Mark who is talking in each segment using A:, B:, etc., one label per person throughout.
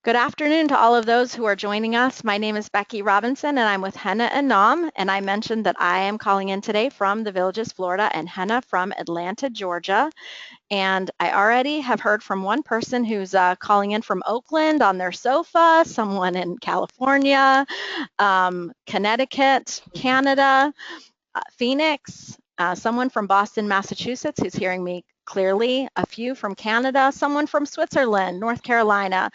A: Good afternoon to all of those who are joining us. My name is Becky Robinson and I'm with Henna Inam. And I mentioned that I am calling in today from the Villages, Florida, and Henna from Atlanta, Georgia. And I already have heard from one person who's calling in from Oakland on their sofa, someone in California, Connecticut, Canada, Phoenix, someone from Boston, Massachusetts who's hearing me clearly, a few from Canada, someone from Switzerland, North Carolina.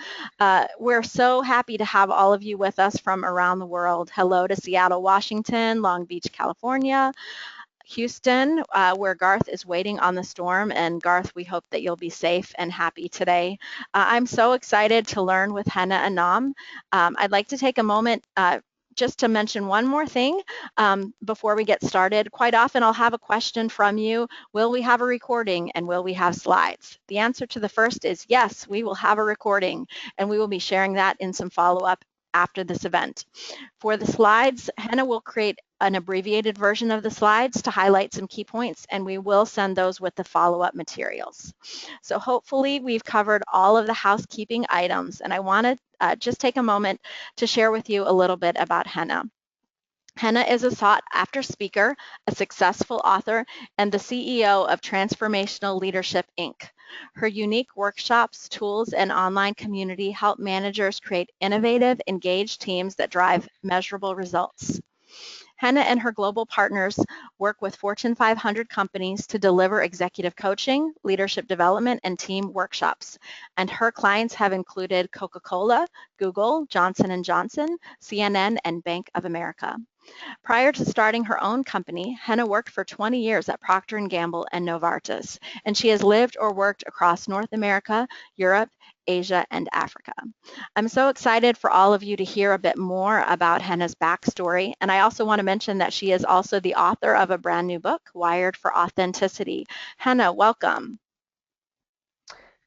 A: We're so happy to have all of you with us from around the world. Hello to Seattle, Washington, Long Beach, California, Houston, where Garth is waiting on the storm. And Garth, we hope that you'll be safe and happy today. I'm so excited to learn with Henna Inam. I'd like to take a moment just to mention one more thing before we get started. Quite often I'll have a question from you. Will we have a recording and will we have slides? The answer to the first is yes, we will have a recording and we will be sharing that in some follow-up after this event. For the slides, Henna will create an abbreviated version of the slides to highlight some key points, and we will send those with the follow-up materials. So hopefully we've covered all of the housekeeping items, and I want to just take a moment to share with you a little bit about Henna. Henna is a sought-after speaker, a successful author, and the CEO of Transformational Leadership, Inc. Her unique workshops, tools, and online community help managers create innovative, engaged teams that drive measurable results. Henna and her global partners work with Fortune 500 companies to deliver executive coaching, leadership development, and team workshops. And her clients have included Coca-Cola, Google, Johnson & Johnson, CNN, and Bank of America. Prior to starting her own company, Henna worked for 20 years at Procter & Gamble and Novartis, and she has lived or worked across North America, Europe, Asia, and Africa. I'm so excited for all of you to hear a bit more about Henna's backstory, and I also want to mention that she is also the author of a brand new book, Wired for Authenticity. Henna, welcome.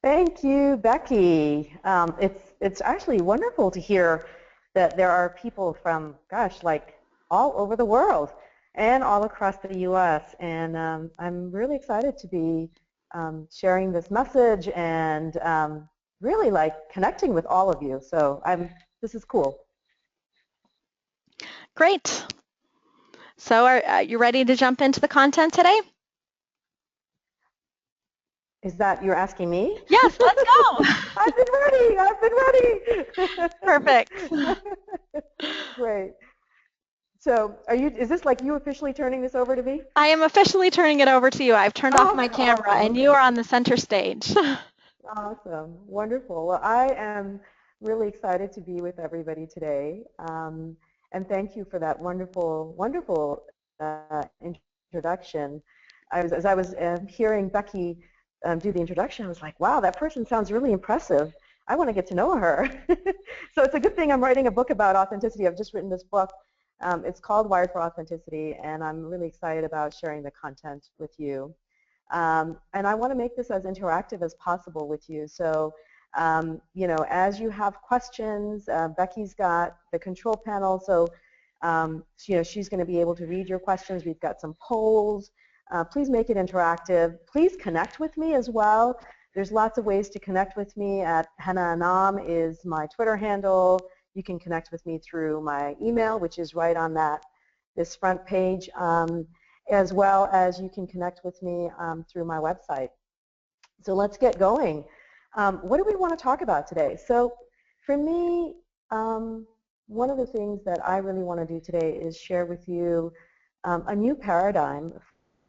B: Thank you, Becky. It's actually wonderful to hear that there are people from, gosh, like all over the world and all across the U.S. And I'm really excited to be sharing this message and really like connecting with all of you. So this is cool.
A: Great. So are you ready to jump into the content today?
B: Is that you're asking me?
A: Yes, let's go.
B: I've been ready.
A: Perfect.
B: Great. So is this like you officially turning this over to me?
A: I am officially turning it over to you. I've turned off my camera
B: Awesome.
A: and you are on the center stage.
B: Awesome. Wonderful. Well, I am really excited to be with everybody today. And thank you for that wonderful, wonderful introduction. As I was hearing Becky do the introduction, I was like, wow, that person sounds really impressive. I want to get to know her. So it's a good thing I'm writing a book about authenticity. I've just written this book. It's called Wired for Authenticity, and I'm really excited about sharing the content with you. And I want to make this as interactive as possible with you. So, you know, as you have questions, Becky's got the control panel, so you know, she's going to be able to read your questions. We've got some polls. Please make it interactive. Please connect with me as well. There's lots of ways to connect with me. At Henna Inam is my Twitter handle. You can connect with me through my email, which is right on this front page, as well as you can connect with me through my website. So let's get going. What do we want to talk about today? So for me, one of the things that I really want to do today is share with you a new paradigm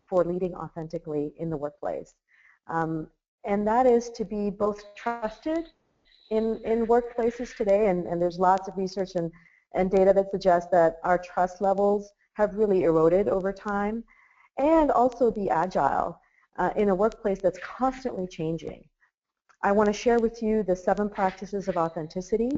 B: for leading authentically in the workplace. And that is to be both trusted in workplaces today, and there's lots of research and data that suggests that our trust levels have really eroded over time, and also be agile in a workplace that's constantly changing. I want to share with you the 7 practices of authenticity,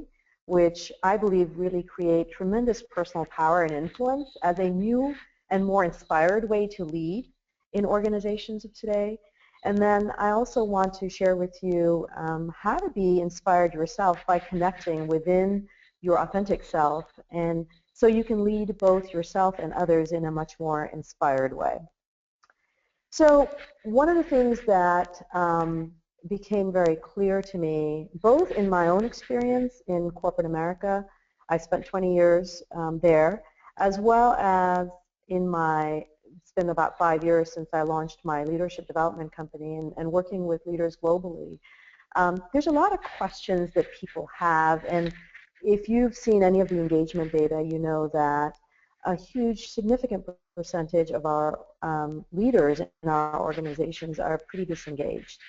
B: which I believe really create tremendous personal power and influence as a new and more inspired way to lead in organizations of today. And then I also want to share with you how to be inspired yourself by connecting within your authentic self, and so you can lead both yourself and others in a much more inspired way. So one of the things that became very clear to me, both in my own experience in corporate America. I spent 20 years there, as well as in my, it's been about 5 years since I launched my leadership development company and working with leaders globally. There's a lot of questions that people have, and if you've seen any of the engagement data, you know that a huge, significant percentage of our leaders in our organizations are pretty disengaged.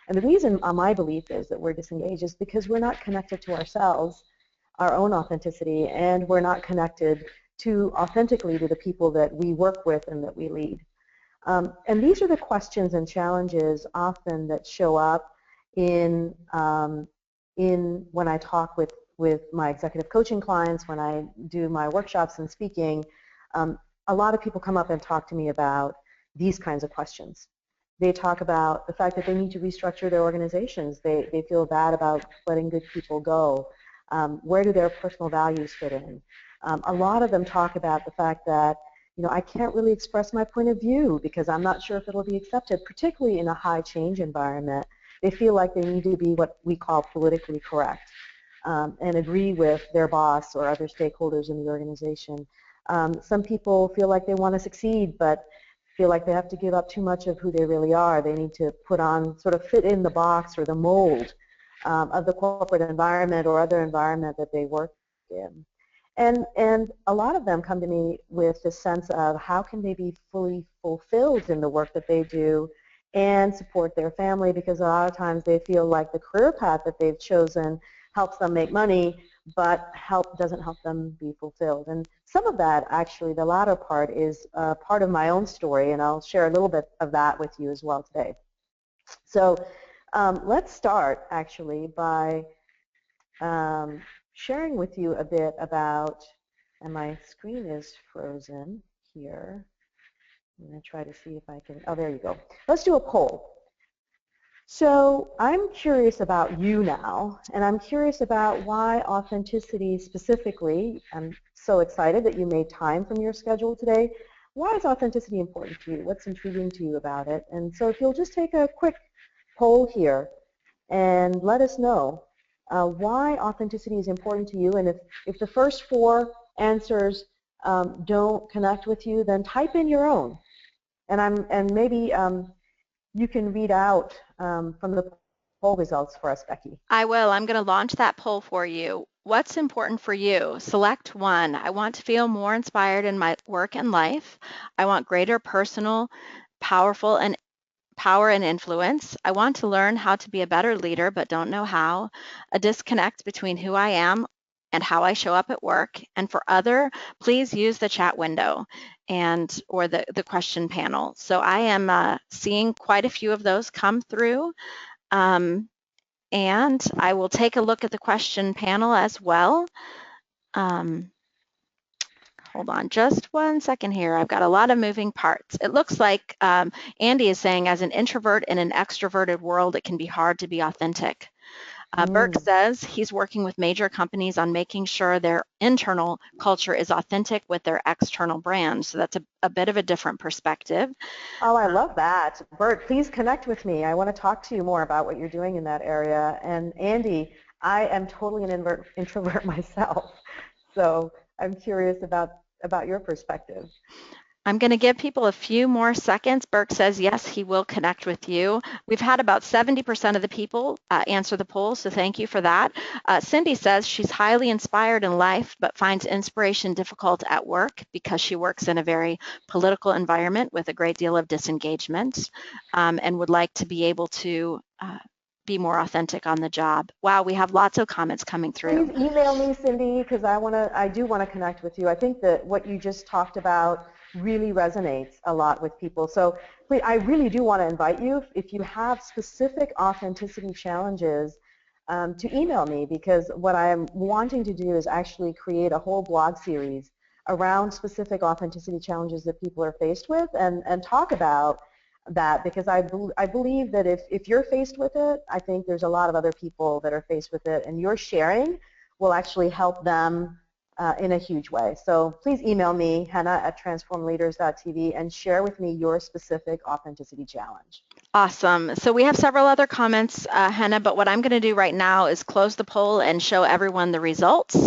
B: And the reason my belief is that we're disengaged is because we're not connected to ourselves, our own authenticity, and we're not connected to authentically to the people that we work with and that we lead. And these are the questions and challenges often that show up in when I talk with my executive coaching clients, when I do my workshops and speaking. A lot of people come up and talk to me about these kinds of questions. They talk about the fact that they need to restructure their organizations. They feel bad about letting good people go. Where do their personal values fit in? A lot of them talk about the fact that, you know, I can't really express my point of view because I'm not sure if it'll be accepted, particularly in a high change environment. They feel like they need to be what we call politically correct and agree with their boss or other stakeholders in the organization. Some people feel like they want to succeed, but feel like they have to give up too much of who they really are. They need to put on, sort of fit in the box or the mold of the corporate environment or other environment that they work in. And a lot of them come to me with the sense of how can they be fully fulfilled in the work that they do and support their family, because a lot of times they feel like the career path that they've chosen helps them make money, but doesn't help them be fulfilled. And some of that, actually, the latter part, is part of my own story, and I'll share a little bit of that with you as well today. So let's start, actually, by sharing with you a bit about, and my screen is frozen here. I'm going to try to see if I can, oh, there you go. Let's do a poll. So I'm curious about you now, and I'm curious about why authenticity specifically. I'm so excited that you made time from your schedule today. Why is authenticity important to you? What's intriguing to you about it? And so if you'll just take a quick poll here and let us know why authenticity is important to you, and if the first four answers don't connect with you, then type in your own. And maybe you can read out from the poll results for us, Becky.
A: I will. I'm going to launch that poll for you. What's important for you? Select one. I want to feel more inspired in my work and life. I want greater personal, powerful, and power and influence. I want to learn how to be a better leader, but don't know how. A disconnect between who I am and how I show up at work. And for other, please use the chat window or the question panel. So I am seeing quite a few of those come through. And I will take a look at the question panel as well. Hold on just 1 second here. I've got a lot of moving parts. It looks like Andy is saying, as an introvert in an extroverted world, it can be hard to be authentic. Burke says he's working with major companies on making sure their internal culture is authentic with their external brand. So that's a bit of a different perspective.
B: Oh, I love that. Bert, please connect with me. I want to talk to you more about what you're doing in that area. And Andy, I am totally an introvert myself. So I'm curious about your perspective.
A: I'm going to give people a few more seconds. Burke says, yes, he will connect with you. We've had about 70% of the people answer the poll, so thank you for that. Cindy says she's highly inspired in life, but finds inspiration difficult at work because she works in a very political environment with a great deal of disengagement, and would like to be able to be more authentic on the job. Wow, we have lots of comments coming through.
B: Please email me, Cindy, because I do want to connect with you. I think that what you just talked about really resonates a lot with people. So please, I really do want to invite you, if you have specific authenticity challenges, to email me, because what I'm wanting to do is actually create a whole blog series around specific authenticity challenges that people are faced with, and talk about that, because I believe that if you're faced with it, I think there's a lot of other people that are faced with it, and your sharing will actually help them in a huge way. So please email me, Henna@transformleaders.tv, and share with me your specific authenticity challenge.
A: Awesome. So we have several other comments, Henna, but what I'm going to do right now is close the poll and show everyone the results.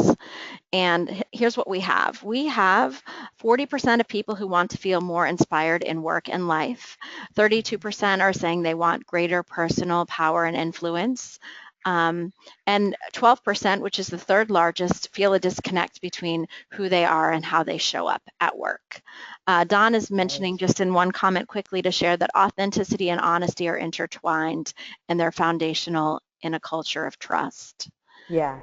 A: And here's what we have. We have 40% of people who want to feel more inspired in work and life. 32% are saying they want greater personal power and influence. Um, and 12%, which is the third largest, feel a disconnect between who they are and how they show up at work. Don is
B: Right.
A: mentioning just in one comment quickly to share that authenticity and honesty are intertwined and they're foundational in a culture of trust.
B: Yes,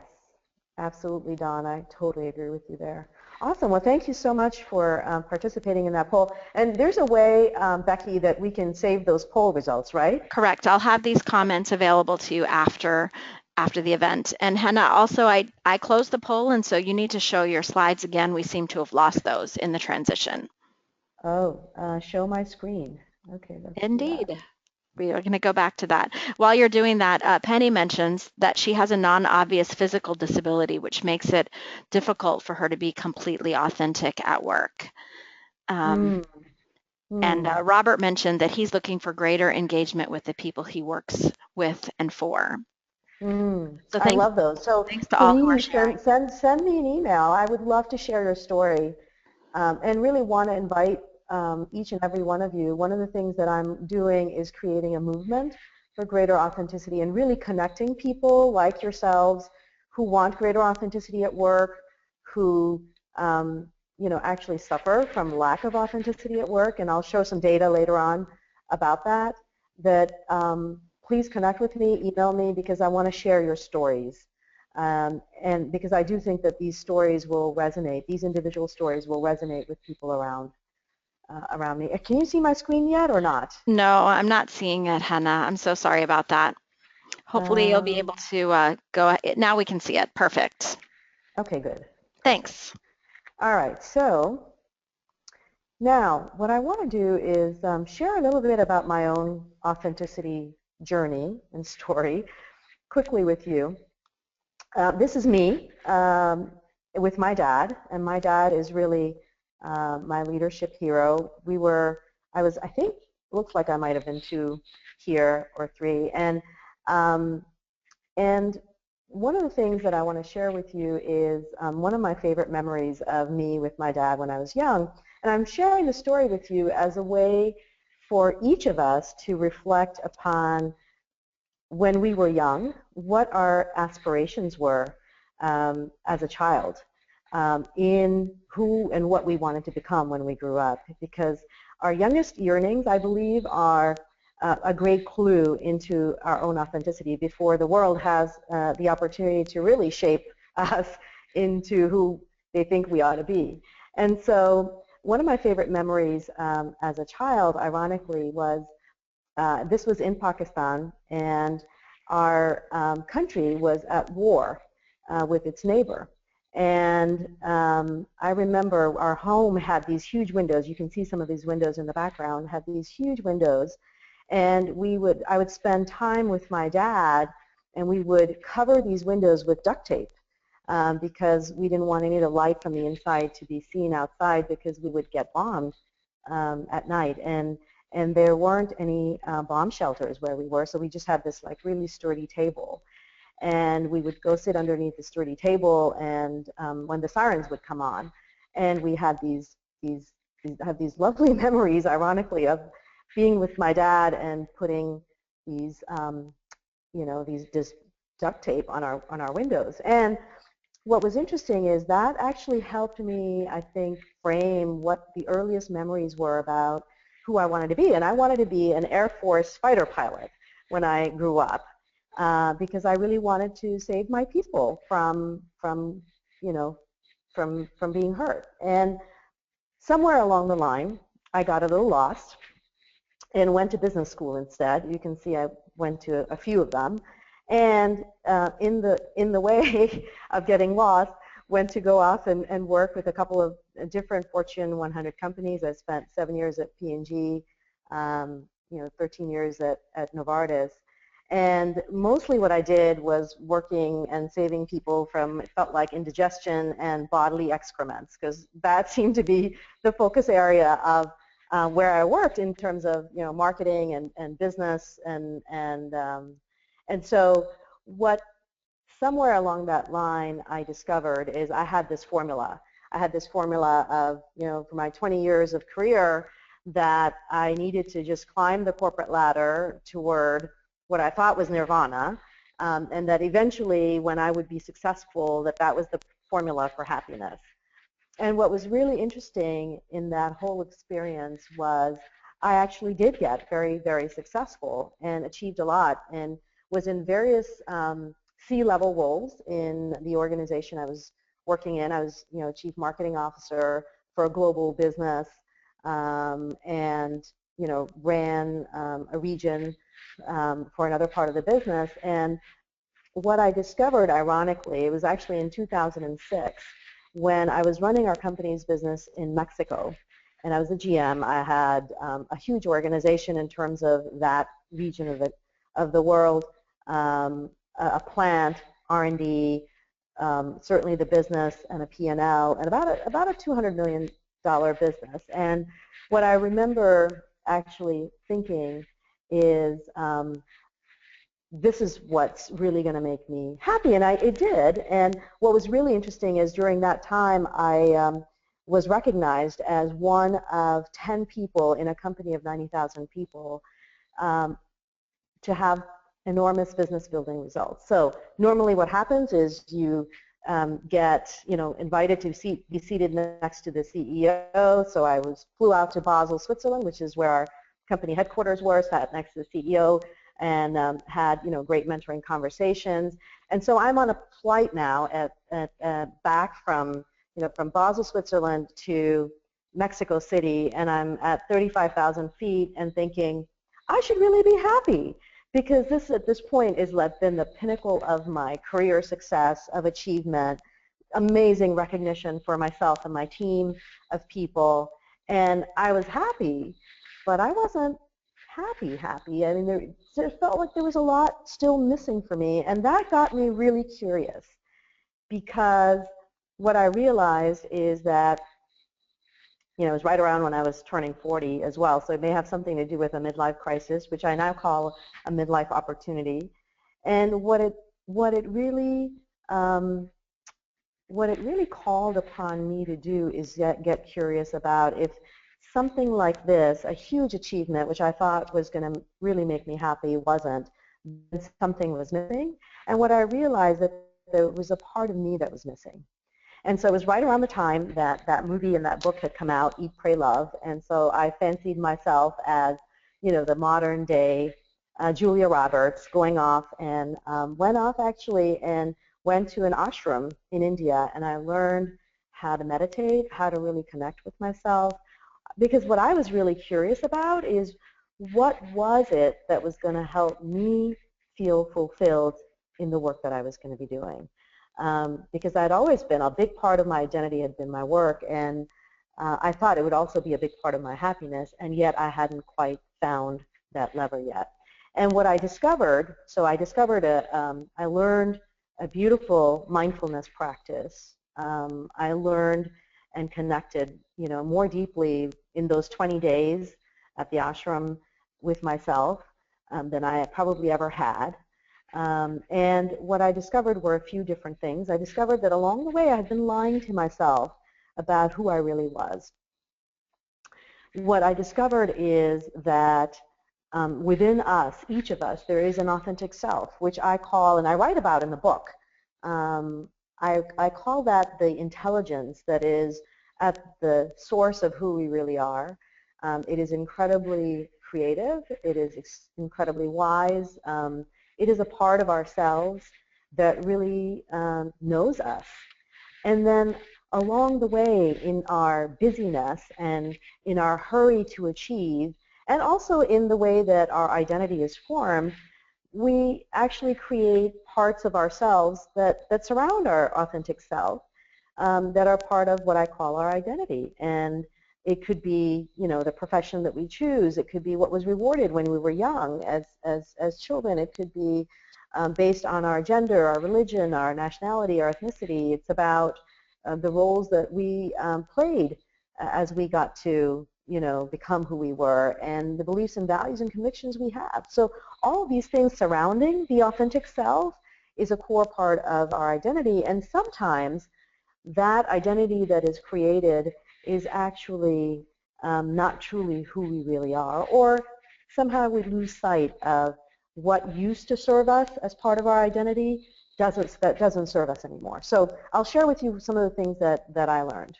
B: absolutely, Don. I totally agree with you there. Awesome. Well, thank you so much for participating in that poll. And there's a way, Becky, that we can save those poll results, right?
A: Correct. I'll have these comments available to you after the event. And Henna, also I closed the poll, and so you need to show your slides again. We seem to have lost those in the transition.
B: Oh, show my screen. Okay, let's do that.
A: Indeed. We are going to go back to that. While you're doing that, Penny mentions that she has a non-obvious physical disability, which makes it difficult for her to be completely authentic at work.
B: Hmm.
A: And
B: Hmm.
A: Robert mentioned that he's looking for greater engagement with the people he works with and for.
B: Mm,
A: So
B: I
A: thanks,
B: love those. So
A: thanks to all who are
B: please
A: sharing.
B: send me an email. I would love to share your story, and really want to invite each and every one of you. One of the things that I'm doing is creating a movement for greater authenticity and really connecting people like yourselves who want greater authenticity at work, who actually suffer from lack of authenticity at work. And I'll show some data later on about that. Please connect with me, email me, because I want to share your stories. And because I do think that these stories will resonate, these individual stories will resonate with people around me. Can you see my screen yet or not?
A: No, I'm not seeing it, Henna. I'm so sorry about that. Hopefully you'll be able
B: Um,
A: to go. Now we can see it. Perfect.
B: okay, good. Perfect.
A: Thanks.
B: All right, so now what I want to do is share a little bit about my own authenticity journey and story quickly with you. This is me with my dad, and my dad is really my leadership hero. I think, looks like I might have been 2 here or 3, um, and one of the things that I want to share with you is one of my favorite memories of me with my dad when I was young, and I'm sharing the story with you as a way for each of us to reflect upon when we were young, what our aspirations were as a child, in who and what we wanted to become when we grew up. Because our youngest yearnings, I believe, are a great clue into our own authenticity before the world has the opportunity to really shape us into who they think we ought to be. And so one of my favorite memories as a child, ironically, was this was in Pakistan, and our country was at war with its neighbor. And I remember our home had these huge windows. You can see some of these windows in the background, had these huge windows. And I would spend time with my dad, and we would cover these windows with duct tape because we didn't want any of the light from the inside to be seen outside because we would get bombed at night. And there weren't any bomb shelters where we were, so we just had this like really sturdy table. And we would go sit underneath the sturdy table, and when the sirens would come on, and we had these lovely memories, ironically, of being with my dad and putting these these just duct tape on our windows. And what was interesting is that actually helped me, I think, frame what the earliest memories were about who I wanted to be. And I wanted to be an Air Force fighter pilot when I grew up because I really wanted to save my people you know, from being hurt. And somewhere along the line, I got a little lost and went to business school instead. You can see I went to a few of them. And in the way of getting lost, went to go off and work with a couple of different Fortune 100 companies. I spent 7 years at P&G, 13 years at Novartis. And mostly what I did was working and saving people from, it felt like, indigestion and bodily excrements, because that seemed to be the focus area of where I worked in terms of marketing and business and so what somewhere along that line I discovered is I had this formula. I had this formula of for my 20 years of career that I needed to just climb the corporate ladder toward what I thought was nirvana, and that eventually when I would be successful that was the formula for happiness. And what was really interesting in that whole experience was I actually did get very, very successful and achieved a lot and was in various C-level roles in the organization I was working in. I was, chief marketing officer for a global business and, ran a region for another part of the business. And what I discovered, ironically, it was actually in 2006 when I was running our company's business in Mexico, and I was a GM. I had a huge organization in terms of that region of the world, a plant, R&D, certainly the business, and a P&L, and about a $200 million business. And what I remember actually thinking is, this is what's really going to make me happy, and it did. And what was really interesting is during that time I was recognized as one of 10 people in a company of 90,000 people to have enormous business building results. So normally what happens is you get invited to be seated next to the CEO. So I flew out to Basel, Switzerland, which is where our company headquarters were, sat next to the CEO, and had great mentoring conversations. And so I'm on a flight now back from from Basel, Switzerland to Mexico City, and I'm at 35,000 feet and thinking I should really be happy because this at this point has been the pinnacle of my career success, of achievement, amazing recognition for myself and my team of people, and I was happy, but I wasn't happy. I mean, it felt like there was a lot still missing for me, and that got me really curious because what I realized is that it was right around when I was turning 40 as well, so it may have something to do with a midlife crisis, which I now call a midlife opportunity. And what it really called upon me to do is get curious about if something like this, a huge achievement, which I thought was going to really make me happy, wasn't, then something was missing. And what I realized that there was a part of me that was missing. And so it was right around the time that that movie and that book had come out, Eat, Pray, Love. And so I fancied myself as, the modern day Julia Roberts, going off and went off actually and went to an ashram in India, and I learned how to meditate, how to really connect with myself, because what I was really curious about is what was it that was going to help me feel fulfilled in the work that I was going to be doing. Because I'd always been, a big part of my identity had been my work, and I thought it would also be a big part of my happiness, and yet I hadn't quite found that lever yet. And what I discovered, I learned a beautiful mindfulness practice. I learned and connected, more deeply in those 20 days at the ashram with myself than I probably ever had. And what I discovered were a few different things. I discovered that along the way I had been lying to myself about who I really was. What I discovered is that within us, each of us, there is an authentic self, which I call, and I write about in the book, I call that the intelligence that is at the source of who we really are. It is incredibly creative. It is incredibly wise. It is a part of ourselves that really knows us. And then along the way, in our busyness and in our hurry to achieve, and also in the way that our identity is formed, we actually create parts of ourselves that surround our authentic self that are part of what I call our identity. And it could be, the profession that we choose. It could be what was rewarded when we were young as children. It could be based on our gender, our religion, our nationality, our ethnicity. It's about the roles that we played as we got to, become who we were, and the beliefs and values and convictions we have. So all of these things surrounding the authentic self is a core part of our identity, and sometimes that identity that is created is actually not truly who we really are, or somehow we lose sight of what used to serve us as part of our identity that doesn't serve us anymore. So I'll share with you some of the things that I learned.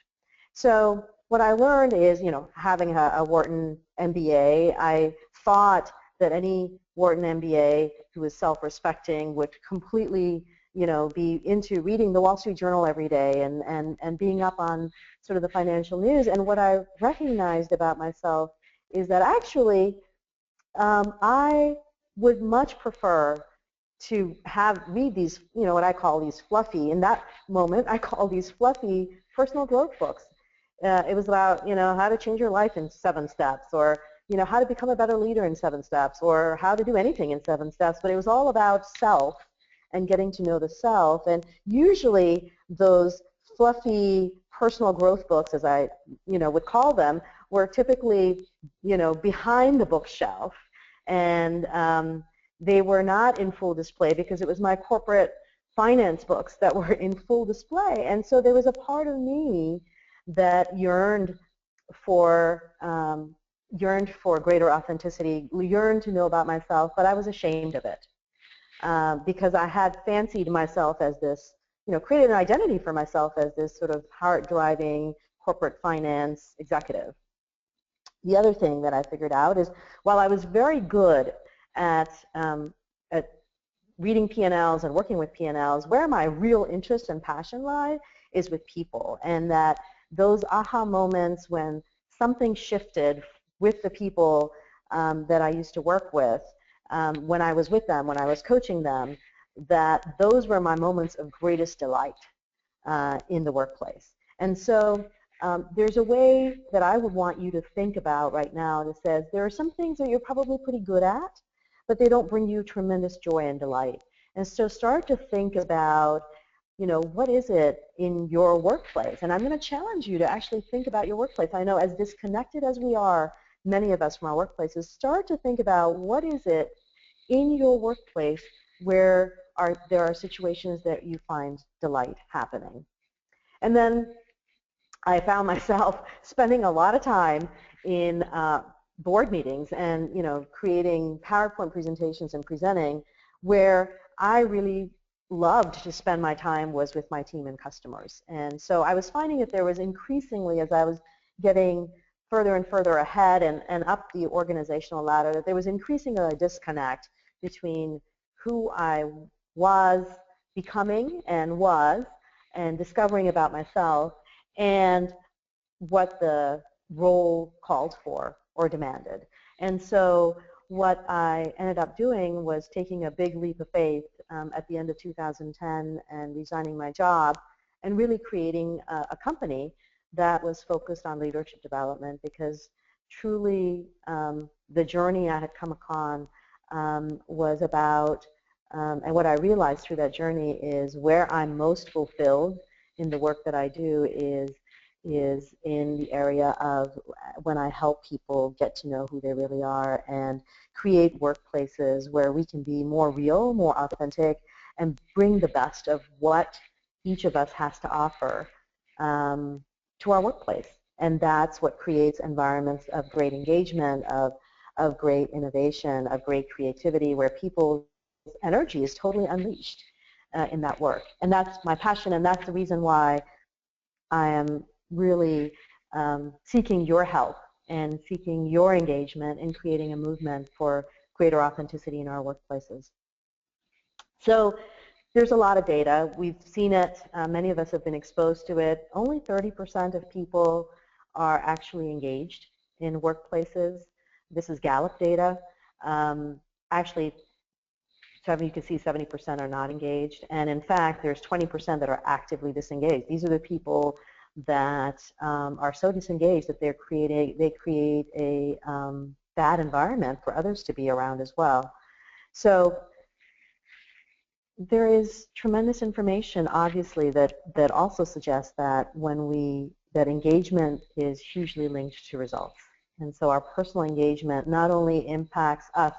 B: So what I learned is, having a Wharton MBA, I thought that any Wharton MBA who was self-respecting would completely, be into reading the Wall Street Journal every day and being up on sort of the financial news. And what I recognized about myself is that actually I would much prefer to read these, what I call these fluffy, in that moment, I call these fluffy personal growth books. It was about, how to change your life in 7 steps, or, how to become a better leader in 7 steps, or how to do anything in 7 steps. But it was all about self and getting to know the self. And usually those fluffy personal growth books, as I, would call them, were typically, behind the bookshelf. And they were not in full display because it was my corporate finance books that were in full display. And so there was a part of me that yearned for greater authenticity, yearned to know about myself, but I was ashamed of it because I had fancied myself as this, created an identity for myself as this sort of heart-driving corporate finance executive. The other thing that I figured out is while I was very good at reading P&Ls and working with P&Ls, where my real interest and passion lie is with people, and that those aha moments when something shifted with the people that I used to work with, when I was with them, when I was coaching them, that those were my moments of greatest delight in the workplace. And so there's a way that I would want you to think about right now that says there are some things that you're probably pretty good at, but they don't bring you tremendous joy and delight. And so start to think about, what is it in your workplace? And I'm going to challenge you to actually think about your workplace. I know as disconnected as we are, many of us from our workplaces, start to think about what is it in your workplace where there are situations that you find delight happening. And then I found myself spending a lot of time in board meetings and creating PowerPoint presentations and presenting, where I really loved to spend my time was with my team and customers. And so I was finding that there was increasingly, as I was getting further and further ahead and up the organizational ladder, that there was increasingly a disconnect between who I was becoming and discovering about myself and what the role called for or demanded. And so what I ended up doing was taking a big leap of faith at the end of 2010 and resigning my job and really creating a company that was focused on leadership development, because truly the journey I had come upon was about, and what I realized through that journey is where I'm most fulfilled in the work that I do is in the area of when I help people get to know who they really are and create workplaces where we can be more real, more authentic, and bring the best of what each of us has to offer to our workplace. And that's what creates environments of great engagement, of great innovation, of great creativity, where people's energy is totally unleashed in that work. And that's my passion, and that's the reason why I am really seeking your help and seeking your engagement in creating a movement for greater authenticity in our workplaces. So there's a lot of data. We've seen it. Many of us have been exposed to it. Only 30% of people are actually engaged in workplaces. This is Gallup data. Actually, you can see 70% are not engaged. And in fact, there's 20% that are actively disengaged. These are the people that are so disengaged that they create a bad environment for others to be around as well. So there is tremendous information, obviously, that also suggests that that engagement is hugely linked to results. And so our personal engagement not only impacts us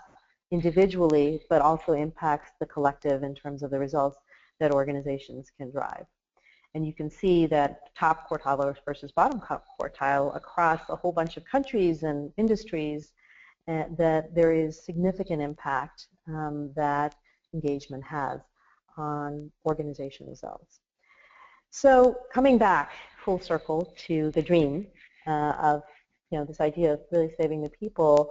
B: individually, but also impacts the collective in terms of the results that organizations can drive. And you can see that top quartile versus bottom quartile across a whole bunch of countries and industries, that there is significant impact that engagement has on organization results. So coming back full circle to the dream of this idea of really saving the people,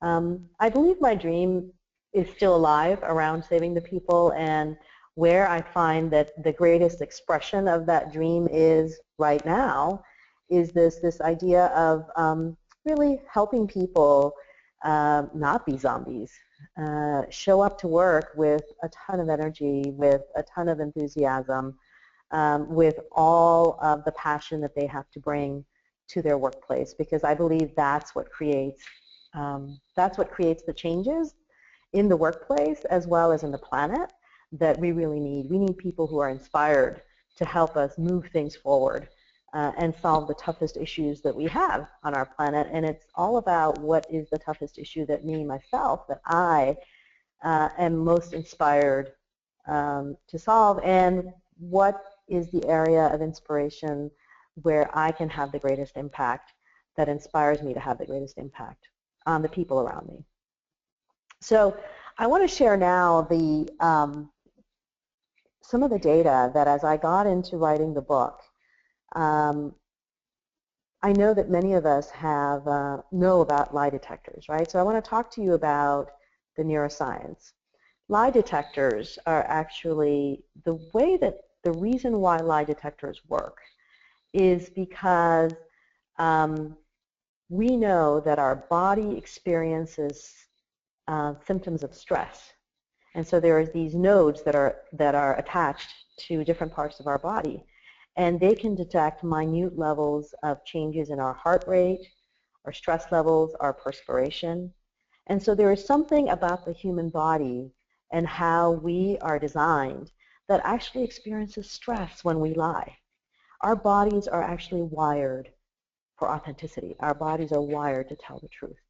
B: I believe my dream is still alive around saving the people, and where I find that the greatest expression of that dream is right now is this idea of really helping people not be zombies, show up to work with a ton of energy, with a ton of enthusiasm, with all of the passion that they have to bring to their workplace, because I believe that's what creates the changes in the workplace as well as in the planet that we really need. We need people who are inspired to help us move things forward and solve the toughest issues that we have on our planet. And it's all about what is the toughest issue that myself, that I am most inspired to solve, and what is the area of inspiration where I can have the greatest impact, that inspires me to have the greatest impact on the people around me. So I want to share now some of the data that, as I got into writing the book, I know that many of us know about lie detectors, right? So I want to talk to you about the neuroscience. Lie detectors are actually the reason why lie detectors work is because we know that our body experiences symptoms of stress. And so there are these nodes that are attached to different parts of our body, and they can detect minute levels of changes in our heart rate, our stress levels, our perspiration. And so there is something about the human body and how we are designed that actually experiences stress when we lie. Our bodies are actually wired for authenticity. Our bodies are wired to tell the truth.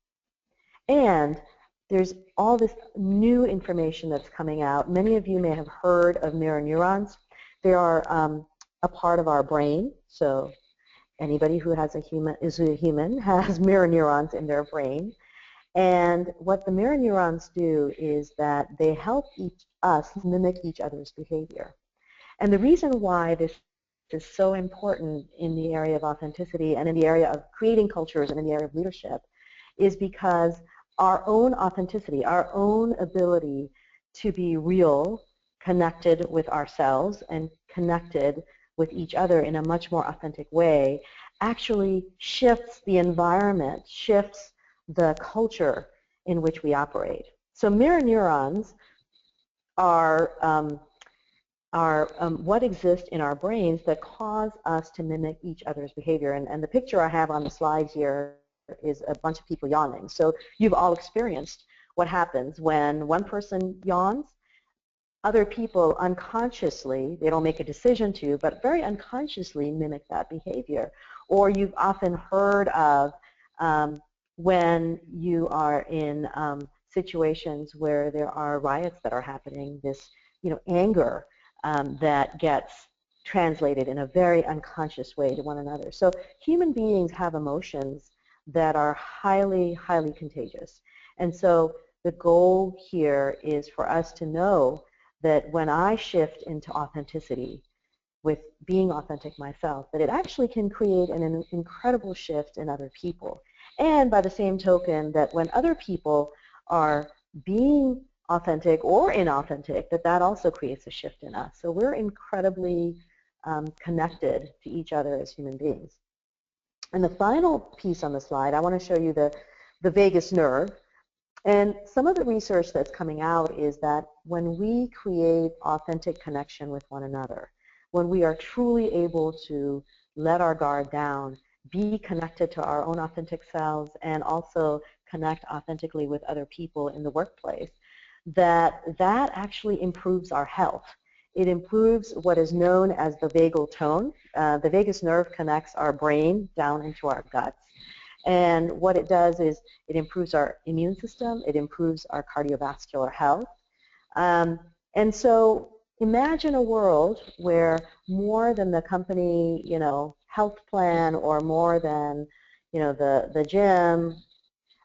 B: And there's all this new information that's coming out. Many of you may have heard of mirror neurons. They are a part of our brain. So anybody who is a human has mirror neurons in their brain. And what the mirror neurons do is that they help us mimic each other's behavior. And the reason why this is so important in the area of authenticity and in the area of creating cultures and in the area of leadership is because our own authenticity, our own ability to be real, connected with ourselves and connected with each other in a much more authentic way, actually shifts the environment, shifts the culture in which we operate. So mirror neurons are what exist in our brains that cause us to mimic each other's behavior. And the picture I have on the slide here is a bunch of people yawning. So you've all experienced what happens when one person yawns. Other people unconsciously, they don't make a decision to, but very unconsciously mimic that behavior. Or you've often heard of when you are in situations where there are riots that are happening, this anger that gets translated in a very unconscious way to one another. So human beings have emotions that are highly, highly contagious. And so the goal here is for us to know that when I shift into authenticity, with being authentic myself, that it actually can create an incredible shift in other people. And by the same token, that when other people are being authentic or inauthentic, that also creates a shift in us. So we're incredibly connected to each other as human beings. And the final piece on the slide, I want to show you the vagus nerve. And some of the research that's coming out is that when we create authentic connection with one another, when we are truly able to let our guard down, be connected to our own authentic selves, and also connect authentically with other people in the workplace, that actually improves our health. It improves what is known as the vagal tone. The vagus nerve connects our brain down into our guts. And what it does is it improves our immune system, it improves our cardiovascular health. And so imagine a world where more than the company, health plan, or more than, the gym,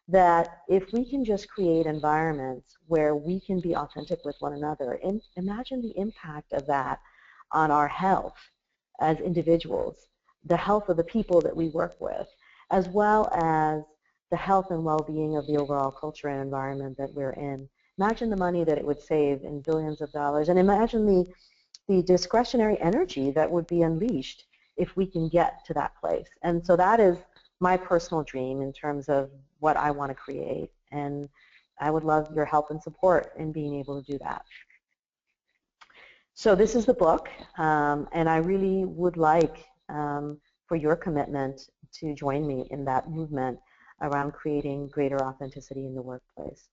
B: that if we can just create environments where we can be authentic with one another, and imagine the impact of that on our health as individuals, the health of the people that we work with, as well as the health and well-being of the overall culture and environment that we're in. Imagine the money that it would save in billions of dollars, and imagine the discretionary energy that would be unleashed if we can get to that place. And so that is my personal dream in terms of what I want to create, and I would love your help and support in being able to do that. So this is the book, and I really would like for your commitment to join me in that movement around creating greater authenticity in the workplace.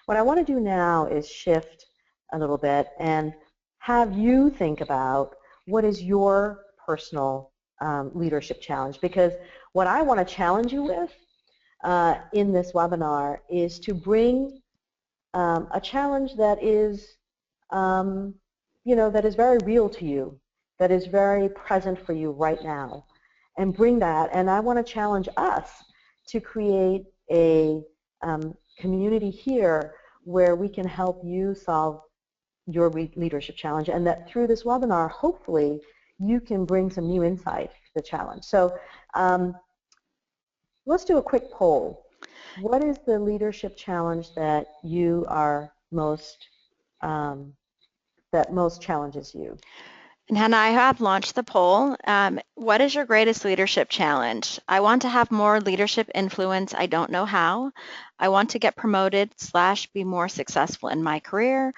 B: What I want to do now is shift a little bit and have you think about what is your personal leadership challenge, because what I want to challenge you with in this webinar is to bring a challenge that is, that is very real to you, that is very present for you right now, and bring that. And I want to challenge us to create a community here where we can help you solve your leadership challenge, and that through this webinar, hopefully, you can bring some new insight to the challenge. So let's do a quick poll. What is the leadership challenge that you are most, that most challenges you?
A: And Henna, I have launched the poll. What is your greatest leadership challenge? I want to have more leadership influence. I don't know how. I want to get promoted / be more successful in my career.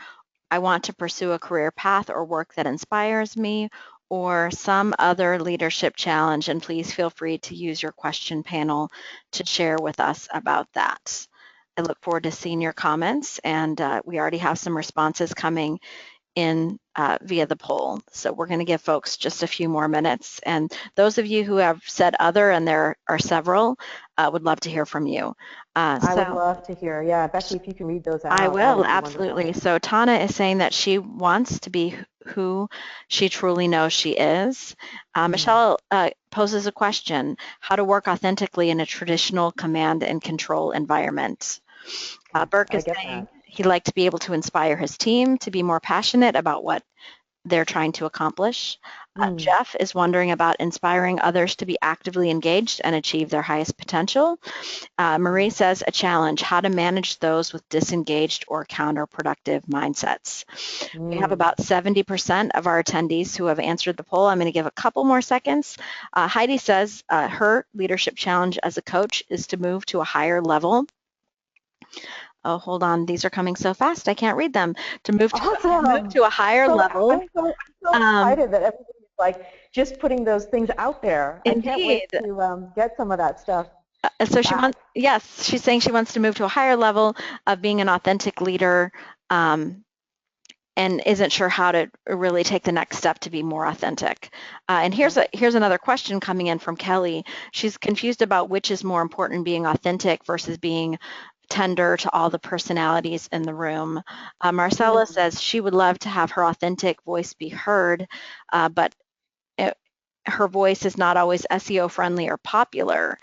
A: I want to pursue a career path or work that inspires me, or some other leadership challenge. And please feel free to use your question panel to share with us about that. I look forward to seeing your comments, and we already have some responses coming in via the poll. So we're going to give folks just a few more minutes. And those of you who have said other, and there are several, would love to hear from you.
B: I would love to hear. Yeah, Becky, if you can read those out,
A: I
B: that
A: will,
B: would be wonderful.
A: absolutely. So Tana is saying that she wants to be who she truly knows she is. Michelle poses a question: how to work authentically in a traditional command and control environment. Burke
B: I
A: is
B: get
A: saying
B: that.
A: he'd like to be able to inspire his team to be more passionate about what they're trying to accomplish. Jeff is wondering about inspiring others to be actively engaged and achieve their highest potential. Marie says a challenge: how to manage those with disengaged or counterproductive mindsets. We have about 70% of our attendees who have answered the poll. I'm going to give a couple more seconds. Heidi says her leadership challenge as a coach is to move to a higher level. Oh, hold on. These are coming so fast. I can't read them. To move to a higher level.
B: I'm so excited that everybody's like just putting those things out there. I can't wait
A: Indeed.
B: to get some of that stuff.
A: So she wants, yes, she's saying she wants to move to a higher level of being an authentic leader, and isn't sure how to really take the next step to be more authentic. And here's another question coming in from Kelly. She's confused about which is more important, being authentic versus being tender to all the personalities in the room. Marcella says she would love to have her authentic voice be heard, but her voice is not always SEO friendly or popular.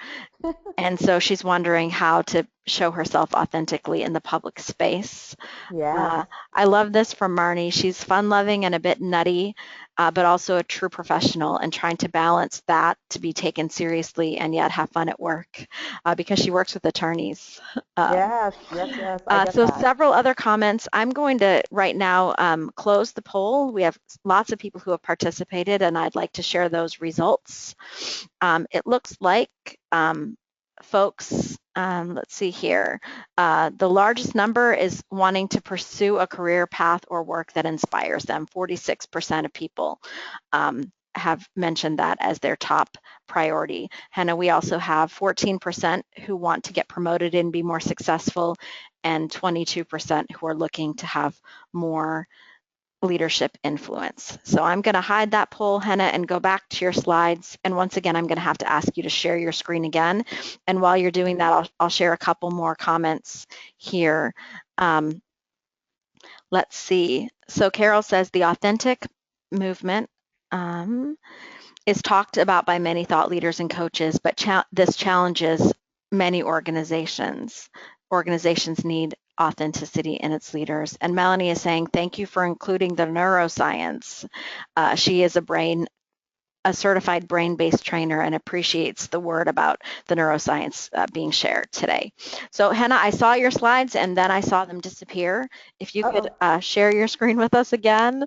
A: And so she's wondering how to show herself authentically in the public space.
B: Yeah.
A: I love this from Marnie. She's fun-loving and a bit nutty, but also a true professional, and trying to balance that to be taken seriously and yet have fun at work, because she works with attorneys.
B: Yes. I get
A: So
B: that.
A: several other comments. I'm going to right now close the poll. We have lots of people who have participated, and I'd like to share those results. It looks like folks, let's see here, the largest number is wanting to pursue a career path or work that inspires them. 46% of people have mentioned that as their top priority. Henna, we also have 14% who want to get promoted and be more successful, and 22% who are looking to have more leadership influence. So I'm going to hide that poll, Henna, and go back to your slides. And once again, I'm going to have to ask you to share your screen again. And while you're doing that, I'll share a couple more comments here. Let's see. So Carol says the authentic movement is talked about by many thought leaders and coaches, but this challenges many organizations. Organizations need authenticity in its leaders. And Melanie is saying, thank you for including the neuroscience. She is a certified brain-based trainer and appreciates the word about the neuroscience being shared today. So Henna, I saw your slides and then I saw them disappear. If you could share your screen with us again.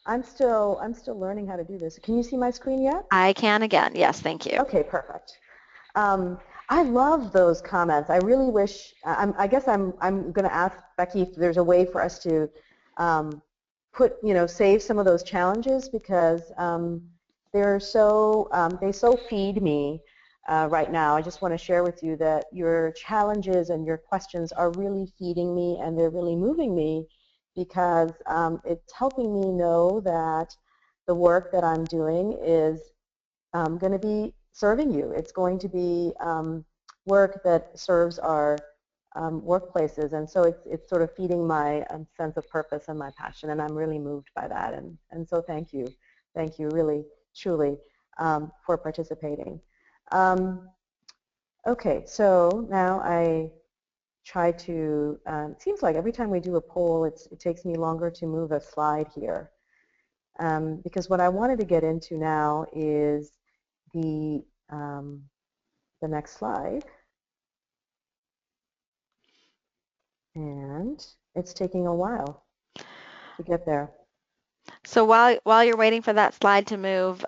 B: I'm still learning how to do this. Can you see my screen yet?
A: I can again. Yes, thank you.
B: Okay, perfect. I love those comments. I really wish. I guess I'm going to ask Becky if there's a way for us to save some of those challenges, because they so feed me right now. I just want to share with you that your challenges and your questions are really feeding me, and they're really moving me, because it's helping me know that the work that I'm doing is going to be serving you. It's going to be work that serves our workplaces, and so it's sort of feeding my sense of purpose and my passion, and I'm really moved by that, and so thank you really, truly, for participating. Okay, so now I try to, it seems like every time we do a poll, it takes me longer to move a slide here, because what I wanted to get into now is the next slide, and it's taking a while to get there.
A: So while you're waiting for that slide to move,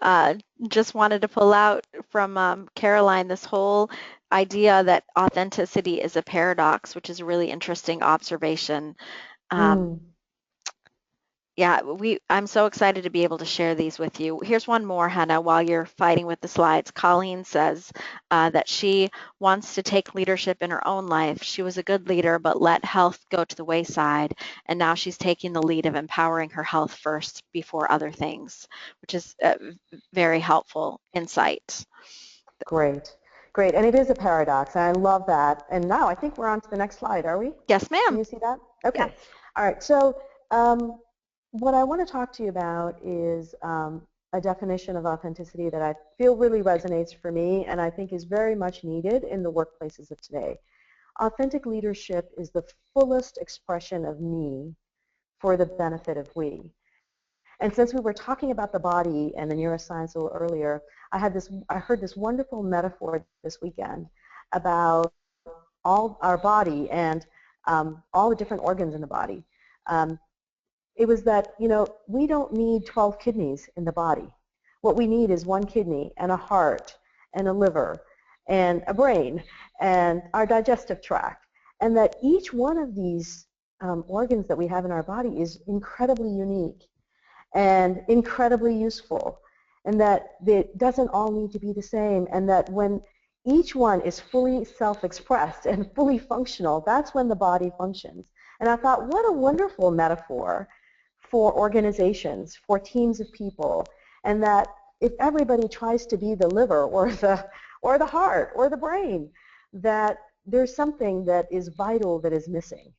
A: just wanted to pull out from Caroline this whole idea that authenticity is a paradox, which is a really interesting observation. Yeah, I'm so excited to be able to share these with you. Here's one more, Henna, while you're fighting with the slides. Colleen says that she wants to take leadership in her own life. She was a good leader, but let health go to the wayside. And now she's taking the lead of empowering her health first before other things, which is very helpful insight.
B: Great. Great. And it is a paradox. And I love that. And now I think we're on to the next slide, are we?
A: Yes, ma'am.
B: Can you see that? Okay.
A: Yes.
B: All right. So what I want to talk to you about is a definition of authenticity that I feel really resonates for me, and I think is very much needed in the workplaces of today. Authentic leadership is the fullest expression of me for the benefit of we. And since we were talking about the body and the neuroscience a little earlier, I heard this wonderful metaphor this weekend about all our body and all the different organs in the body. It was that, we don't need 12 kidneys in the body. What we need is one kidney and a heart and a liver and a brain and our digestive tract, and that each one of these organs that we have in our body is incredibly unique and incredibly useful, and that it doesn't all need to be the same, and that when each one is fully self-expressed and fully functional, that's when the body functions. And I thought, what a wonderful metaphor for organizations, for teams of people, and that if everybody tries to be the liver or the heart or the brain, that there's something that is vital that is missing.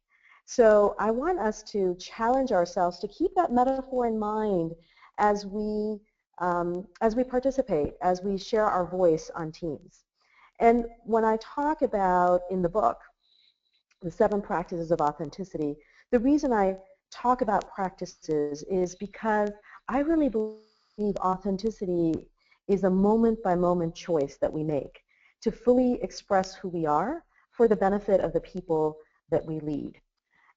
B: So I want us to challenge ourselves to keep that metaphor in mind as we participate, as we share our voice on teams. And when I talk about in the book the 7 practices of authenticity, the reason I talk about practices is because I really believe authenticity is a moment-by-moment choice that we make to fully express who we are for the benefit of the people that we lead.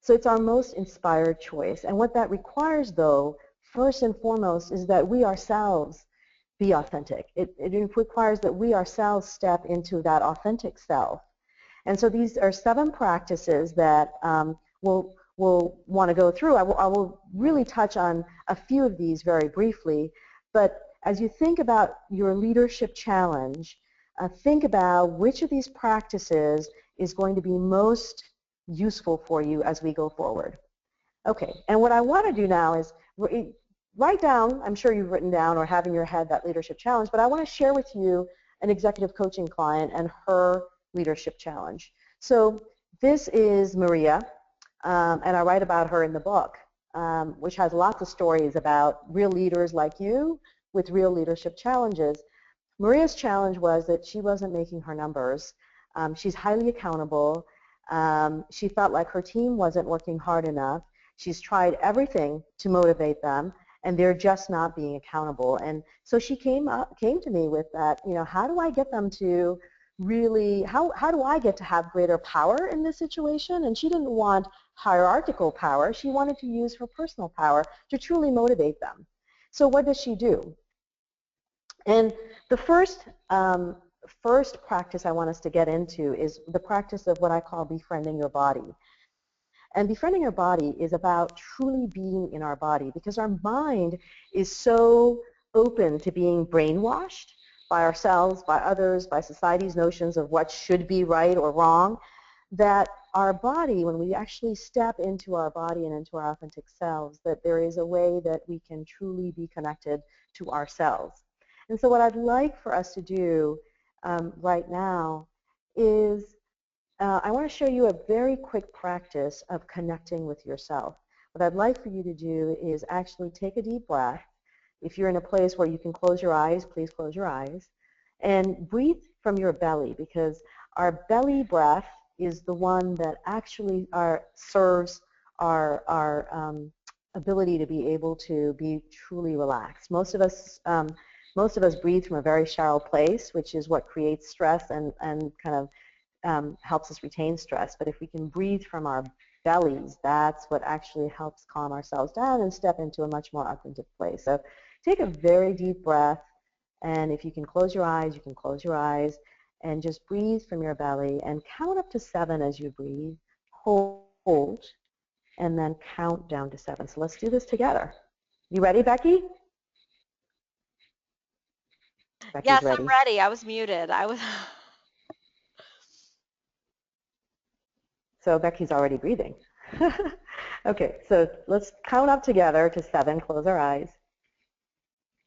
B: So it's our most inspired choice. And what that requires, though, first and foremost, is that we ourselves be authentic. It requires that we ourselves step into that authentic self. And so these are 7 practices that we'll want to go through. I will really touch on a few of these very briefly. But as you think about your leadership challenge, think about which of these practices is going to be most useful for you as we go forward. Okay, and what I want to do now is write down, I'm sure you've written down or have in your head that leadership challenge, but I want to share with you an executive coaching client and her leadership challenge. So this is Maria, and I write about her in the book, which has lots of stories about real leaders like you with real leadership challenges. Maria's challenge was that she wasn't making her numbers. She's highly accountable. She felt like her team wasn't working hard enough. She's tried everything to motivate them, and they're just not being accountable. And so she came to me with that, how do I get them to really, how do I get to have greater power in this situation? And she didn't want hierarchical power. She wanted to use her personal power to truly motivate them. So what does she do? And the first practice I want us to get into is the practice of what I call befriending your body. And befriending our body is about truly being in our body, because our mind is so open to being brainwashed by ourselves, by others, by society's notions of what should be right or wrong, that our body, when we actually step into our body and into our authentic selves, that there is a way that we can truly be connected to ourselves. And so what I'd like for us to do right now is I want to show you a very quick practice of connecting with yourself. What I'd like for you to do is actually take a deep breath. If you're in a place where you can close your eyes, please close your eyes. And breathe from your belly, because our belly breath is the one that actually serves our ability to be able to be truly relaxed. Most of us breathe from a very shallow place, which is what creates stress and kind of helps us retain stress. But if we can breathe from our bellies, that's what actually helps calm ourselves down and step into a much more authentic place. So take a very deep breath, and if you can close your eyes, you can close your eyes, and just breathe from your belly and count up to 7 as you breathe. Hold, and then count down to 7. So let's do this together. You ready, Becky? Becky's
A: Yes, I'm
B: ready.
A: ready. I was muted. I was.
B: So Becky's already breathing. Okay, so let's count up together to 7. Close our eyes.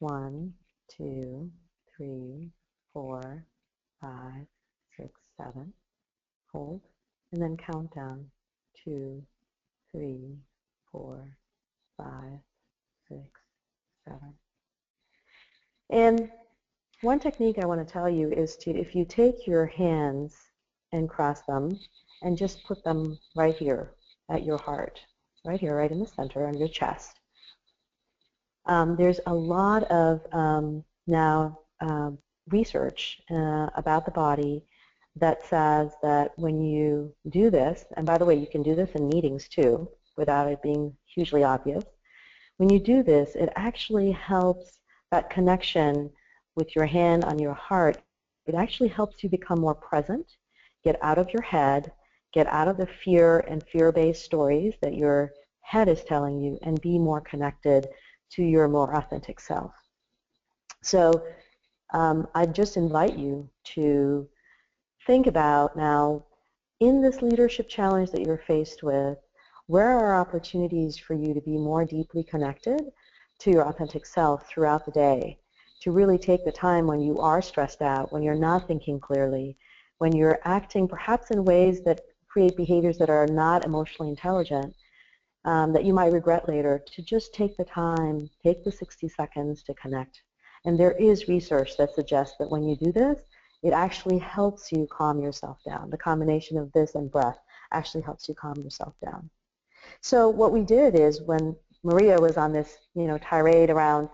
B: 1, 2, 3, 4, 5, 6, 7. Hold, and then count down. 2, 3, 4, 5, 6, 7. And one technique I want to tell you is to, if you take your hands and cross them and just put them right here at your heart, right here, right in the center on your chest. There's a lot of now research about the body that says that when you do this, and by the way, you can do this in meetings too without it being hugely obvious. When you do this, it actually helps that connection with your hand on your heart. It actually helps you become more present, get out of your head, get out of the fear and fear-based stories that your head is telling you, and be more connected to your more authentic self. So I just invite you to think about now, in this leadership challenge that you're faced with, where are opportunities for you to be more deeply connected to your authentic self throughout the day, to really take the time when you are stressed out, when you're not thinking clearly, when you're acting perhaps in ways that create behaviors that are not emotionally intelligent, that you might regret later, to just take the time, take the 60 seconds to connect. And there is research that suggests that when you do this, it actually helps you calm yourself down. The combination of this and breath actually helps you calm yourself down. So what we did is, when Maria was on this, tirade around,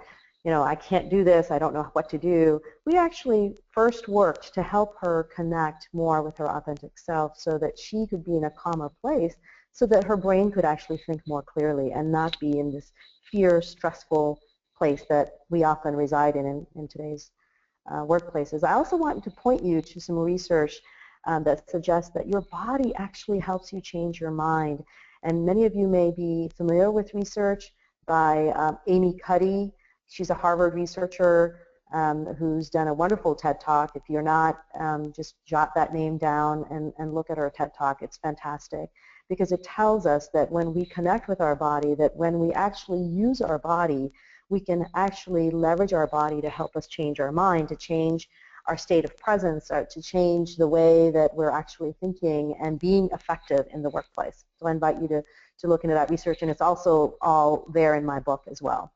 B: I can't do this, I don't know what to do, we actually first worked to help her connect more with her authentic self so that she could be in a calmer place, so that her brain could actually think more clearly and not be in this fear, stressful place that we often reside in today's workplaces. I also want to point you to some research that suggests that your body actually helps you change your mind. And many of you may be familiar with research by Amy Cuddy. She's a Harvard researcher who's done a wonderful TED Talk. If you're not, just jot that name down and look at her TED Talk. It's fantastic. because it tells us that when we connect with our body, that when we actually use our body, we can actually leverage our body to help us change our mind, to change our state of presence, to change the way that we're actually thinking and being effective in the workplace. So I invite you to look into that research, and it's also all there in my book as well.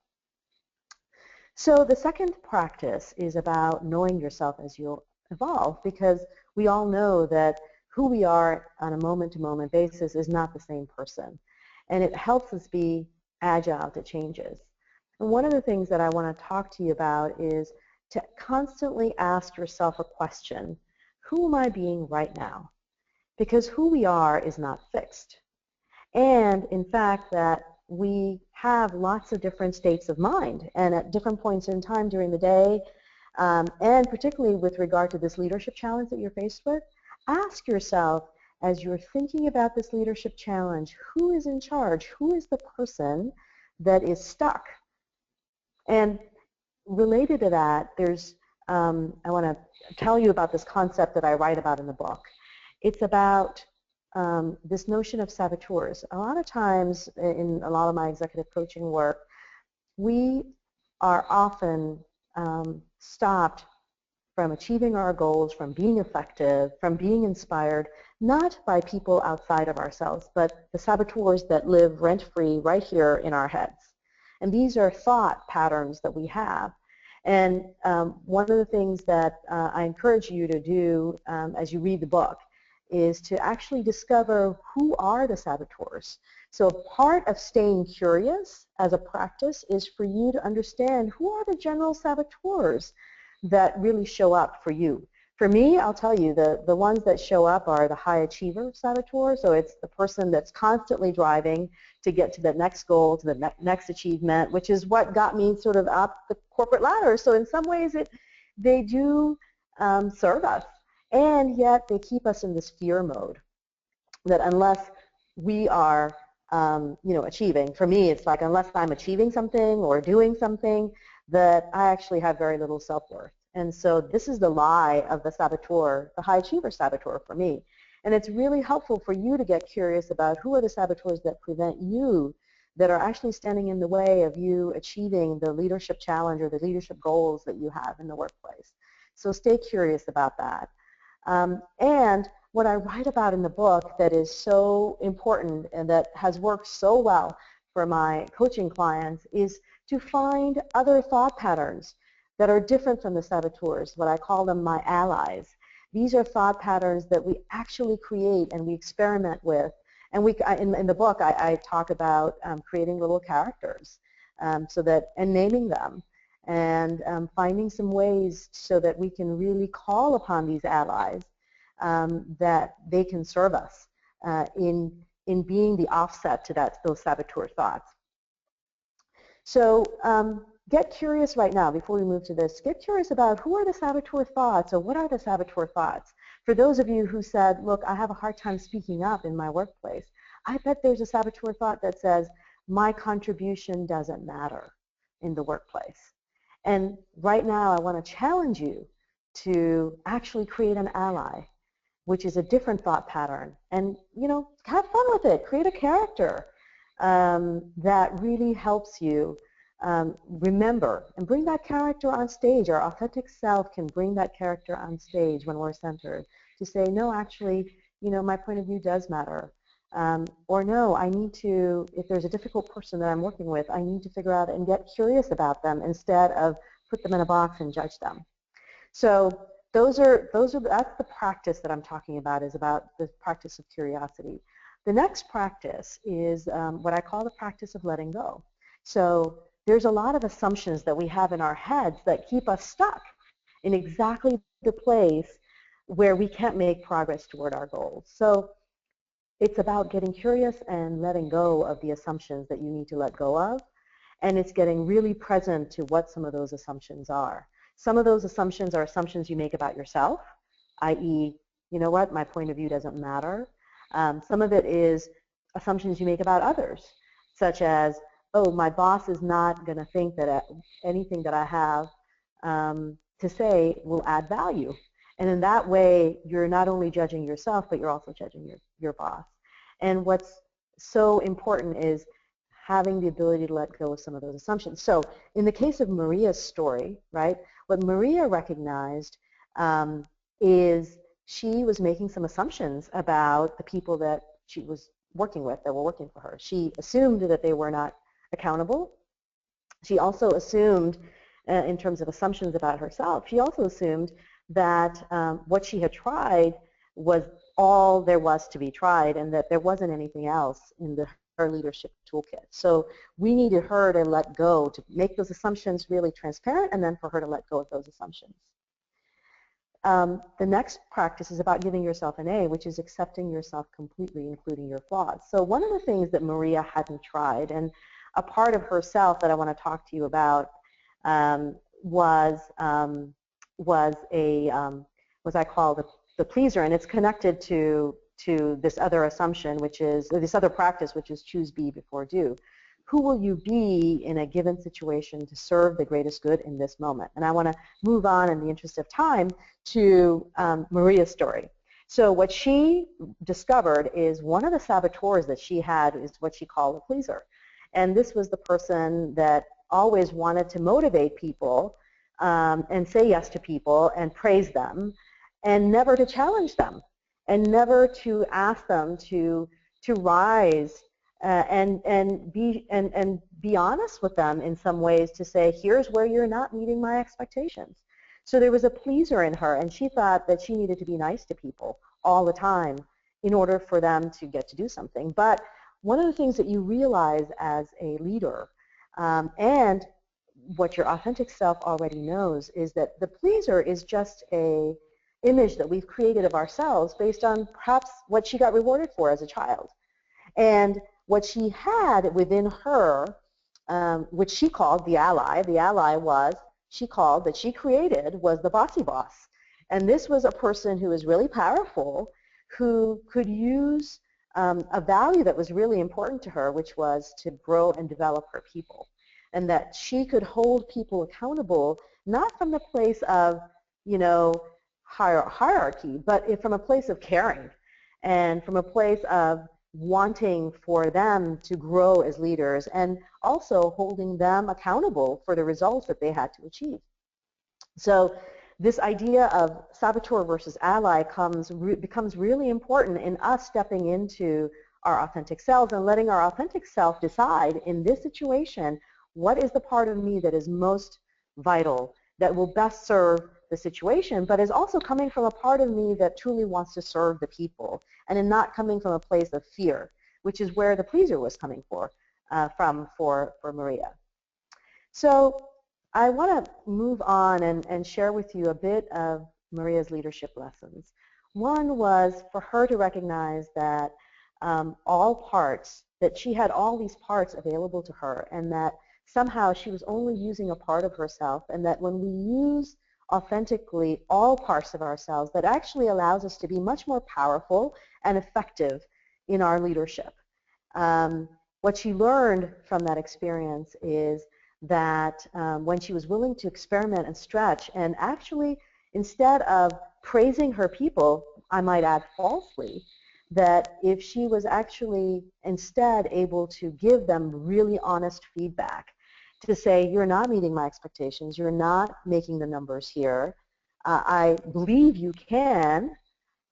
B: So the second practice is about knowing yourself as you evolve, because we all know that who we are on a moment-to-moment basis is not the same person. And it helps us be agile to changes. And one of the things that I want to talk to you about is to constantly ask yourself a question: who am I being right now? Because who we are is not fixed. And in fact, that we have lots of different states of mind, and at different points in time during the day, and particularly with regard to this leadership challenge that you're faced with, ask yourself, as you're thinking about this leadership challenge, who is in charge? Who is the person that is stuck? And related to that, I want to tell you about this concept that I write about in the book. It's about this notion of saboteurs. A lot of times in a lot of my executive coaching work, we are often stopped from achieving our goals, from being effective, from being inspired, not by people outside of ourselves, but the saboteurs that live rent-free right here in our heads. And these are thought patterns that we have. And one of the things that I encourage you to do as you read the book is to actually discover who are the saboteurs. So part of staying curious as a practice is for you to understand who are the general saboteurs that really show up for you. For me, I'll tell you, the ones that show up are the high achiever saboteur. So it's the person that's constantly driving to get to the next goal, to the next achievement, which is what got me sort of up the corporate ladder. So in some ways, they do serve us, and yet they keep us in this fear mode that unless we are achieving, for me, it's like unless I'm achieving something or doing something, that I actually have very little self-worth. And so this is the lie of the saboteur, the high achiever saboteur for me. And it's really helpful for you to get curious about who are the saboteurs that prevent you, that are actually standing in the way of you achieving the leadership challenge or the leadership goals that you have in the workplace. So stay curious about that. And what I write about in the book that is so important and that has worked so well for my coaching clients is to find other thought patterns that are different from the saboteurs, what I call them my allies. These are thought patterns that we actually create and we experiment with. And in the book, I talk about creating little characters and naming them, and finding some ways so that we can really call upon these allies, that they can serve us in being the offset to those saboteur thoughts. So get curious right now before we move to this. Get curious about who are the saboteur thoughts, or what are the saboteur thoughts. For those of you who said, look, I have a hard time speaking up in my workplace, I bet there's a saboteur thought that says, my contribution doesn't matter in the workplace. And right now I want to challenge you to actually create an ally, which is a different thought pattern. And, have fun with it. Create a character that really helps you remember and bring that character on stage. Our authentic self can bring that character on stage when we're centered to say, no, actually, my point of view does matter. Or no, I need to, if there's a difficult person that I'm working with, I need to figure out and get curious about them instead of put them in a box and judge them. So that's the practice that I'm talking about, is about the practice of curiosity. The next practice is what I call the practice of letting go. So there's a lot of assumptions that we have in our heads that keep us stuck in exactly the place where we can't make progress toward our goals. So it's about getting curious and letting go of the assumptions that you need to let go of, and it's getting really present to what some of those assumptions are. Some of those assumptions are assumptions you make about yourself, i.e., you know what, my point of view doesn't matter. Some of it is assumptions you make about others, such as, oh, my boss is not going to think that anything that I have to say will add value. And in that way, you're not only judging yourself, but you're also judging your boss. And what's so important is having the ability to let go of some of those assumptions. So in the case of Maria's story, right, what Maria recognized is she was making some assumptions about the people that she was working with, that were working for her. She assumed that they were not accountable. She also assumed, in terms of assumptions about herself, she also assumed that what she had tried was all there was to be tried and that there wasn't anything else in her leadership toolkit. So we needed her to let go, to make those assumptions really transparent, and then for her to let go of those assumptions. The next practice is about giving yourself an A, which is accepting yourself completely, including your flaws. So one of the things that Maria hadn't tried, and a part of herself that I want to talk to you about was I call the pleaser, and it's connected to this other assumption, which is, or this other practice, which is choose be before do. Who will you be in a given situation to serve the greatest good in this moment? And I want to move on in the interest of time to Maria's story. So what she discovered is one of the saboteurs that she had is what she called a pleaser. And this was the person that always wanted to motivate people and say yes to people and praise them, and never to challenge them, and never to ask them to rise and be honest with them in some ways, to say, here's where you're not meeting my expectations. So there was a pleaser in her, and she thought that she needed to be nice to people all the time in order for them to get to do something. But one of the things that you realize as a leader, and what your authentic self already knows, is that the pleaser is just a image that we've created of ourselves based on perhaps what she got rewarded for as a child. And what she had within her, which she called the ally was, she called, that she created, was the bossy boss. And this was a person who was really powerful, who could use a value that was really important to her, which was to grow and develop her people. And that she could hold people accountable, not from the place of, hierarchy, but from a place of caring, and from a place of wanting for them to grow as leaders, and also holding them accountable for the results that they had to achieve. So this idea of saboteur versus ally becomes really important in us stepping into our authentic selves and letting our authentic self decide, in this situation, what is the part of me that is most vital, that will best serve the situation, but is also coming from a part of me that truly wants to serve the people, and in not coming from a place of fear, which is where the pleaser was coming from for Maria. So I want to move on and share with you a bit of Maria's leadership lessons. One was for her to recognize that that she had all these parts available to her, and that somehow she was only using a part of herself, and that when we use authentically all parts of ourselves, that actually allows us to be much more powerful and effective in our leadership. What she learned from that experience is that when she was willing to experiment and stretch, and actually, instead of praising her people, I might add falsely, that if she was actually instead able to give them really honest feedback, to say, you're not meeting my expectations, you're not making the numbers here, I believe you can,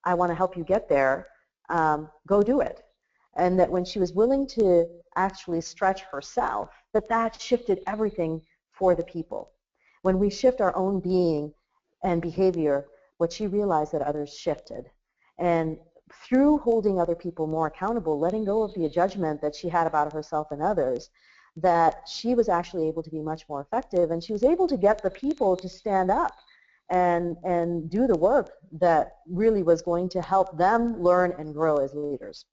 B: I want to help you get there, go do it. And that when she was willing to actually stretch herself, that shifted everything for the people. When we shift our own being and behavior, what she realized that others shifted. And through holding other people more accountable, letting go of the judgment that she had about herself and others, that she was actually able to be much more effective, and she was able to get the people to stand up and do the work that really was going to help them learn and grow as leaders.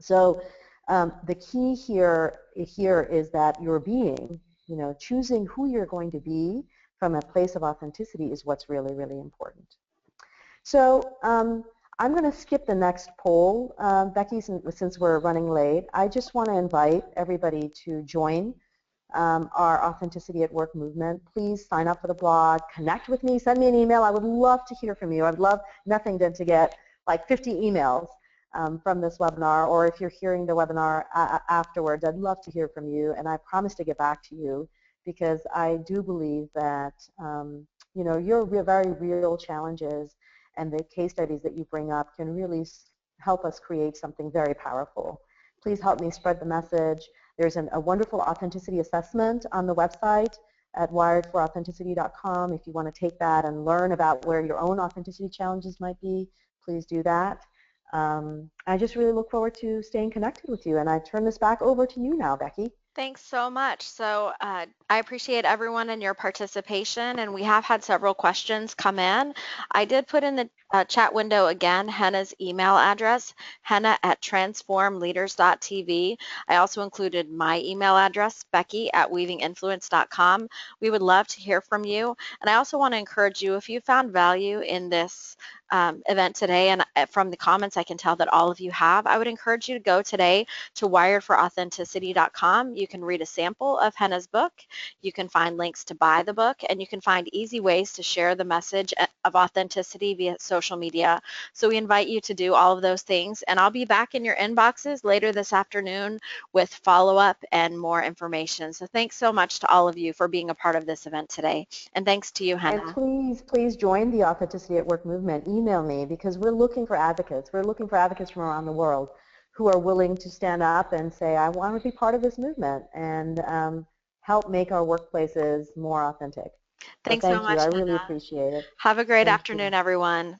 B: So the key here is that your being, choosing who you're going to be from a place of authenticity is what's really, really important. So I'm going to skip the next poll, Becky, since we're running late. I just want to invite everybody to join our Authenticity at Work movement. Please sign up for the blog, connect with me, send me an email. I would love to hear from you. I'd love nothing than to get like 50 emails from this webinar, or if you're hearing the webinar afterwards, I'd love to hear from you, and I promise to get back to you because I do believe that your very real challenges and the case studies that you bring up can really help us create something very powerful. Please help me spread the message. There's a wonderful authenticity assessment on the website at wiredforouthenticity.com. If you want to take that and learn about where your own authenticity challenges might be, please do that. I just really look forward to staying connected with you, and I turn this back over to you now, Becky.
A: Thanks so much. So I appreciate everyone and your participation, and we have had several questions come in. I did put in the chat window again Henna's email address, henna@transformleaders.tv. I also included my email address, becky@weavinginfluence.com. We would love to hear from you, and I also want to encourage you, if you found value in this event today, and from the comments I can tell that all of you have, I would encourage you to go today to wiredforouthenticity.com. You can read a sample of Henna's book. You can find links to buy the book, and you can find easy ways to share the message of authenticity via social media. So we invite you to do all of those things, and I'll be back in your inboxes later this afternoon with follow-up and more information. So thanks so much to all of you for being a part of this event today. And thanks to you,
B: And
A: Henna.
B: please, please join the Authenticity at Work movement. Email me because we're looking for advocates. We're looking for advocates from around the world who are willing to stand up and say, I want to be part of this movement and help make our workplaces more authentic. So
A: Thanks so
B: thank you. I
A: much,
B: really
A: Henna.
B: appreciate it.
A: Have a great
B: Thank you.
A: afternoon, everyone.